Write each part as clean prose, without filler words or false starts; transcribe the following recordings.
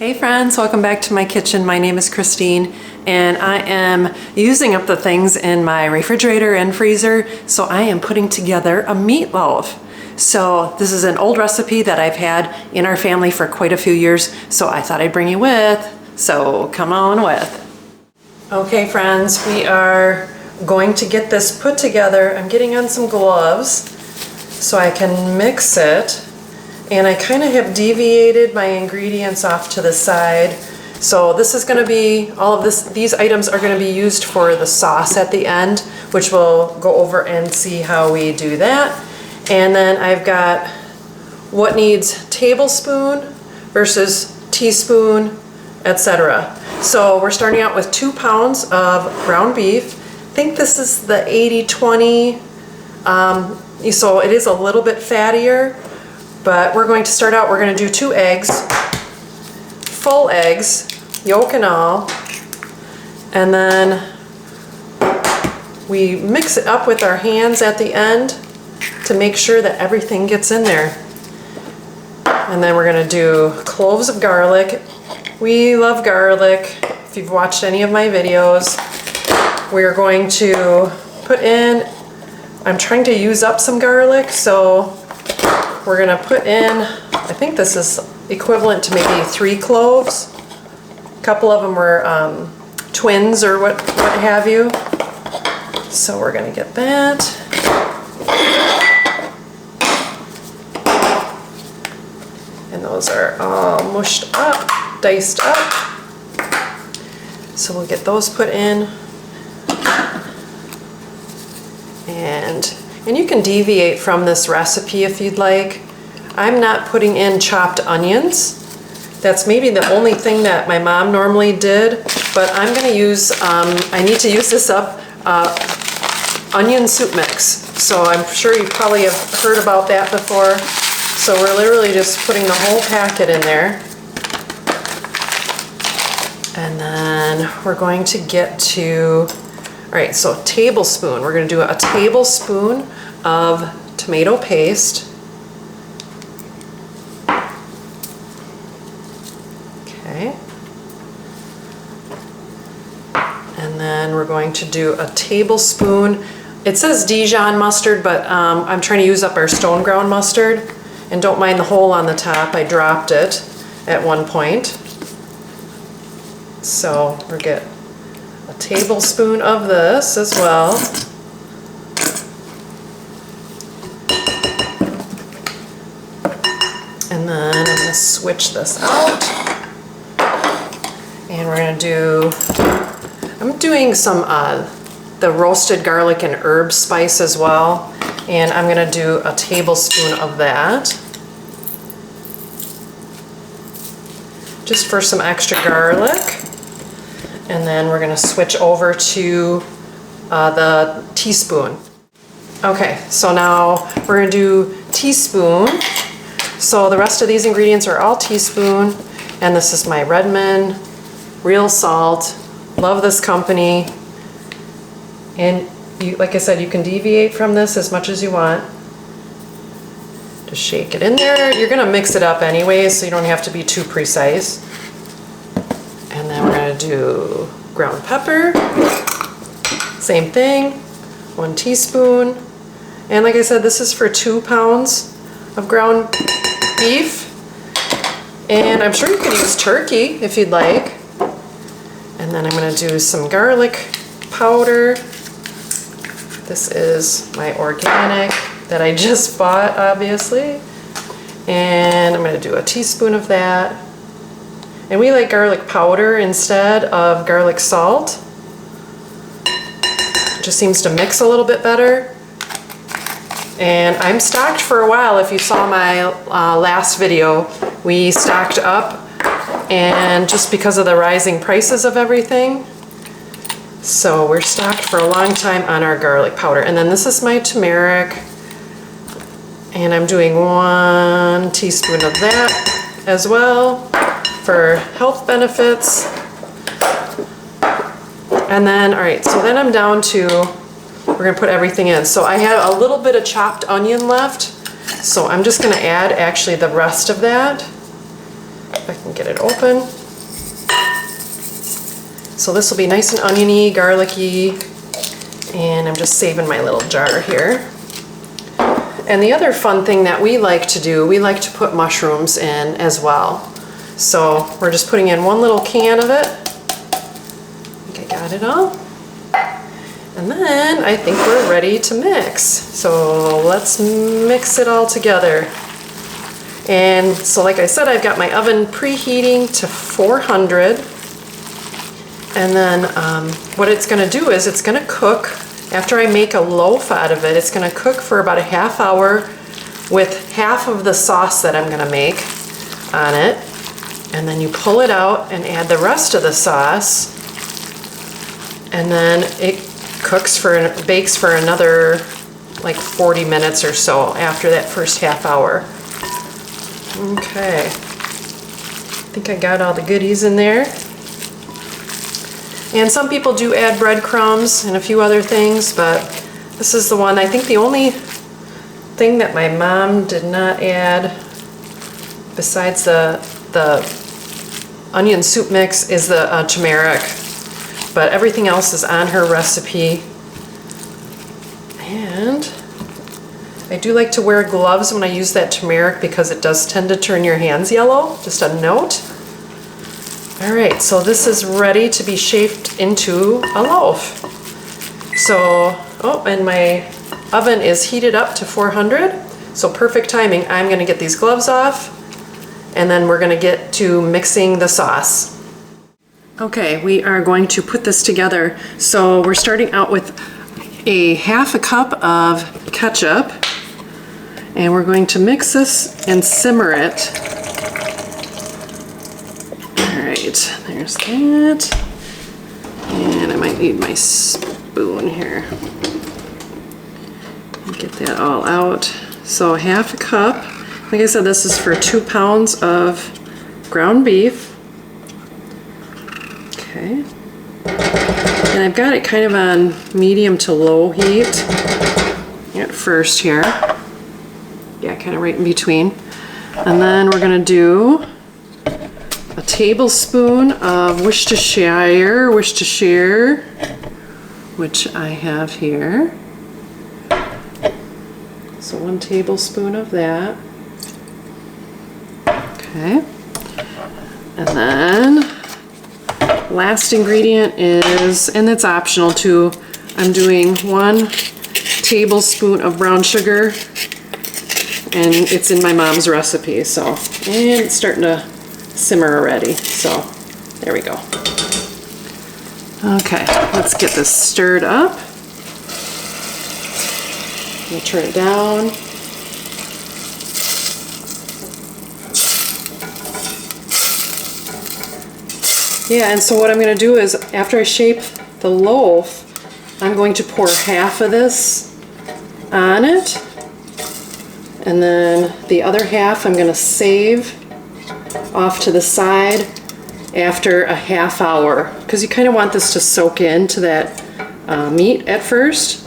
Hey friends, welcome back to my kitchen. My name is Christine and I am using up the things in my refrigerator and freezer, so I am putting together a meatloaf. So this is an old recipe that I've had in our family for quite a few years, so I thought I'd bring you with. So come on with. Okay friends, we are going to get this put together. I'm getting on some gloves so I can mix it. And I kind of have deviated my ingredients off to the side. So this is going to be, all of these items are going to be used for the sauce at the end, which we'll go over and see how we do that. And then I've got what needs tablespoon versus teaspoon, etc. So we're starting out with 2 pounds of ground beef. I think this is the 80-20, so it is a little bit fattier. But we're going to start out, we're going to do 2 eggs, full eggs, yolk and all, and then we mix it up with our hands at the end to make sure that everything gets in there. And then we're going to do cloves of garlic. We love garlic. If you've watched any of my videos, we're going to put in, I'm trying to use up some garlic, so we're gonna put in, I think this is equivalent to maybe 3 cloves. A couple of them were twins or what have you. So we're gonna get that. And those are all mushed up, diced up. So we'll get those put in. And you can deviate from this recipe if you'd like. I'm not putting in chopped onions. That's maybe the only thing that my mom normally did, but I'm gonna use, I need to use this up, onion soup mix. So I'm sure you probably have heard about that before. So we're literally just putting the whole packet in there. And then we're going to get to, all right, so tablespoon. We're going to do a tablespoon of tomato paste. Okay. And then we're going to do a tablespoon. It says Dijon mustard, but I'm trying to use up our stone ground mustard. And don't mind the hole on the top. I dropped it at one point. So we'll get a tablespoon of this as well. And then I'm going to switch this out. And we're going to do, I'm doing some the roasted garlic and herb spice as well. And I'm going to do a tablespoon of that. Just for some extra garlic. And then we're going to switch over to the teaspoon. Okay, so now we're going to do teaspoon. So the rest of these ingredients are all teaspoon. And this is my Redmond real salt. Love this company. And you, like I said, you can deviate from this as much as you want. Just shake it in there. You're going to mix it up anyway, so you don't have to be too precise. And then we're going to do ground pepper. Same thing, 1 teaspoon. And like I said, this is for 2 pounds of ground beef. And I'm sure you could use turkey if you'd like. And then I'm going to do some garlic powder. This is my organic that I just bought, obviously. And I'm going to do a teaspoon of that. And we like garlic powder instead of garlic salt. It just seems to mix a little bit better. And I'm stocked for a while. If you saw my last video, we stocked up, and just because of the rising prices of everything. So we're stocked for a long time on our garlic powder. And then this is my turmeric. And I'm doing 1 teaspoon of that as well for health benefits. And then, all right, so then I'm down to, we're gonna put everything in. So I have a little bit of chopped onion left. So I'm just gonna add actually the rest of that. If I can and get it open. So this will be nice and oniony, garlicky, and I'm just saving my little jar here. And the other fun thing that we like to do, we like to put mushrooms in as well. So we're just putting in one little can of it. I think I got it all. And then I think we're ready to mix. So let's mix it all together. And so like I said, I've got my oven preheating to 400. And then what it's gonna do is it's gonna cook, after I make a loaf out of it, it's gonna cook for about a half hour with half of the sauce that I'm gonna make on it. And then you pull it out and add the rest of the sauce. And then it bakes for another like 40 minutes or so after that first half hour. Okay, I think I got all the goodies in there. And some people do add breadcrumbs and a few other things, but this is the one, I think the only thing that my mom did not add besides the onion soup mix is the turmeric. But everything else is on her recipe. And I do like to wear gloves when I use that turmeric because it does tend to turn your hands yellow. Just a note. All right, so this is ready to be shaped into a loaf. So, oh, and my oven is heated up to 400. So perfect timing. I'm gonna get these gloves off and then we're gonna get to mixing the sauce. Okay, we are going to put this together. So we're starting out with a half a cup of ketchup, and we're going to mix this and simmer it. All right, there's that. And I might need my spoon here. Get that all out. So half a cup. Like I said, this is for 2 pounds of ground beef. Okay, and I've got it kind of on medium to low heat at first here. Yeah, kind of right in between. And then we're gonna do a tablespoon of Worcestershire, which I have here. So 1 tablespoon of that. Okay, and then last ingredient is, and it's optional too, I'm doing 1 tablespoon of brown sugar, and it's in my mom's recipe, so, and it's starting to simmer already, so there we go. Okay, let's get this stirred up. I'm gonna turn it down. Yeah, and so what I'm going to do is, after I shape the loaf, I'm going to pour half of this on it, and then the other half I'm going to save off to the side after a half hour, because you kind of want this to soak into that meat at first.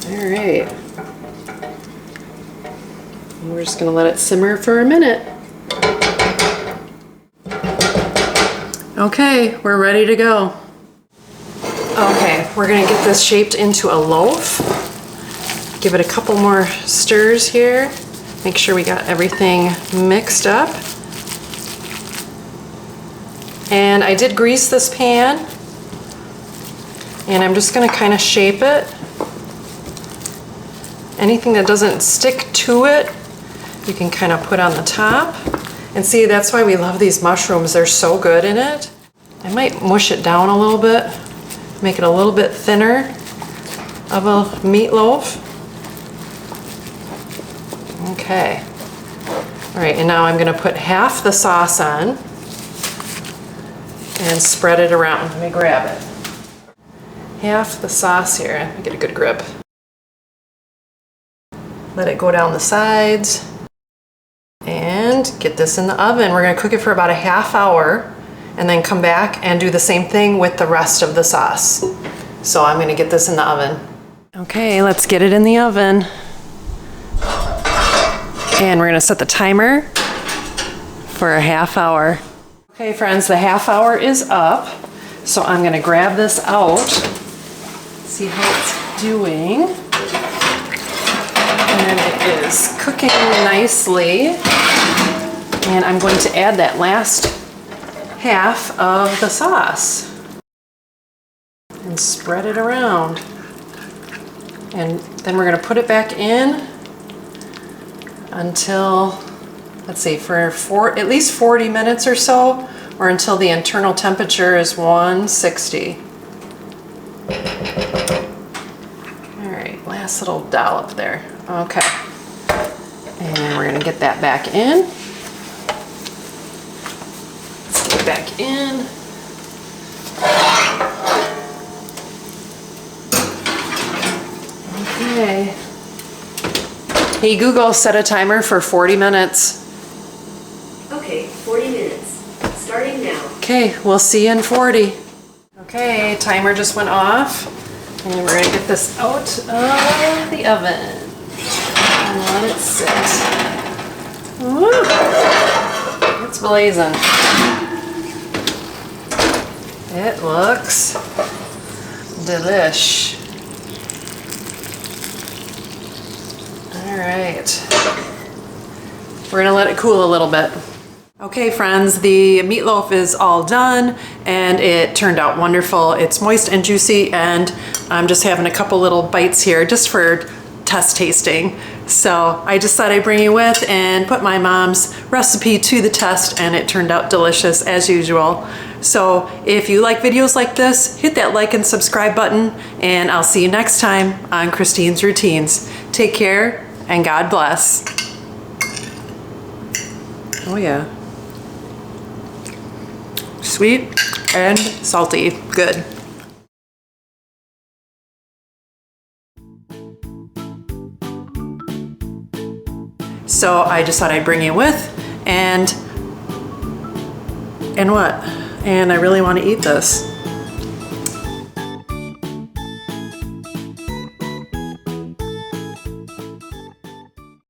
All right. And we're just going to let it simmer for a minute. Okay, we're ready to go. Okay, we're gonna get this shaped into a loaf. Give it a couple more stirs here. Make sure we got everything mixed up. And I did grease this pan. And I'm just gonna kind of shape it. Anything that doesn't stick to it, you can kind of put on the top. And see, that's why we love these mushrooms. They're so good in it. I might mush it down a little bit, make it a little bit thinner of a meatloaf. Okay. All right, and now I'm gonna put half the sauce on and spread it around. Let me grab it. Half the sauce here. Let me get a good grip. Let it go down the sides. And get this in the oven. We're gonna cook it for about a half hour and then come back and do the same thing with the rest of the sauce. So I'm gonna get this in the oven. Okay, let's get it in the oven. And we're gonna set the timer for a half hour. Okay friends, the half hour is up. So I'm gonna grab this out, see how it's doing. And it is cooking nicely. And I'm going to add that last half of the sauce and spread it around. And then we're gonna put it back in until, let's see, for at least 40 minutes or so, or until the internal temperature is 160. All right, last little dollop there. Okay. And we're gonna get that back in. Let's get it back in. Okay. Hey Google, set a timer for 40 minutes. Okay, 40 minutes. Starting now. Okay, we'll see you in 40. Okay, timer just went off. And we're gonna get this out of the oven and let it sit. Woo! It's blazing. It looks delish. All right. We're gonna let it cool a little bit. Okay friends, the meatloaf is all done and it turned out wonderful. It's moist and juicy and I'm just having a couple little bites here just for test tasting. So I just thought I'd bring you with and put my mom's recipe to the test and it turned out delicious as usual. So if you like videos like this, hit that like and subscribe button and I'll see you next time on Christine's Routines. Take care and God bless. Oh yeah. Sweet and salty, good. So I just thought I'd bring you with and what? And I really want to eat this.